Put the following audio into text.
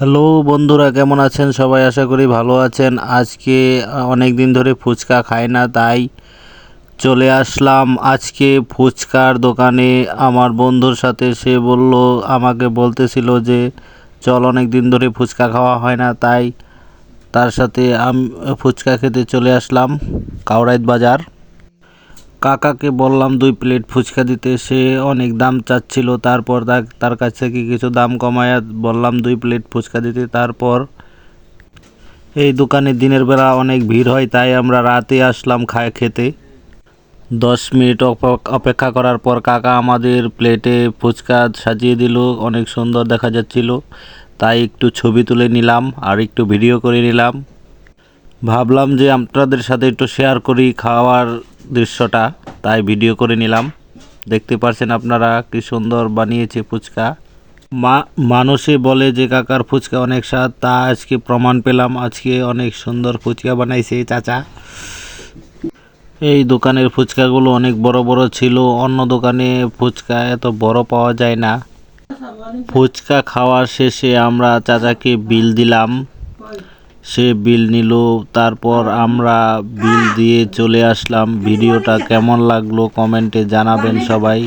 Hello বন্ধুরা, কেমন আছেন সবাই? আশা করি ভালো আছেন। আজকে অনেক দিন ধরে ফুচকা খাই না, তাই চলে আসলাম আজকে ফুচকার দোকানে। আমার বন্ধুর সাথে সে বলল, আমাকে বলতেছিল যে চল, অনেক দিন ধরে ফুচকা খাওয়া হয় না, তাই তার সাথে আমি ফুচকা খেতে চলে আসলাম কাউরাইত বাজার। কাকাকে বললাম 2 প্লেট ফুচকা দিতে, সে অনেক দাম চাচ্ছিল। তারপর তার কাছ থেকে কিছু দাম কমায়া বললাম 2 প্লেট ফুচকা দিতে। তারপর এই দোকানে দিনের বেলা অনেক ভিড় হয়, তাই আমরা রাতে আসলাম খেতে। 10 মিনিট অপেক্ষা করার পর কাকা আমাদের প্লেটে ফুচকা সাজিয়ে দিল। অনেক সুন্দর দেখা যাচ্ছিল, তাই একটু ছবি তুলে নিলাম আর একটু ভিডিও করে নিলাম। ভাবলাম যে আপনাদের সাথে একটু শেয়ার করি খাওয়ার দৃশ্যটা, তাই ভিডিও করে নিলাম। দেখতে পাচ্ছেন আপনারা কি সুন্দর বানিয়েছে ফুচকা। মানুষে বলে যে কাকার ফুচকা অনেক স্বাদ, তা আজকে প্রমাণ পেলাম। আজকে অনেক সুন্দর ফুচকা বানাইছে চাচা। এই দোকানের ফুচকাগুলো অনেক বড় বড় ছিল, অন্য দোকানে ফুচকা এত বড় পাওয়া যায় না। ফুচকা খাওয়ার শেষে আমরা চাচাকে বিল দিলাম, সে বিল নিল। তারপর আমরা বিল দিয়ে চলে আসলাম। ভিডিওটা কেমন লাগলো কমেন্টে জানাবেন সবাই।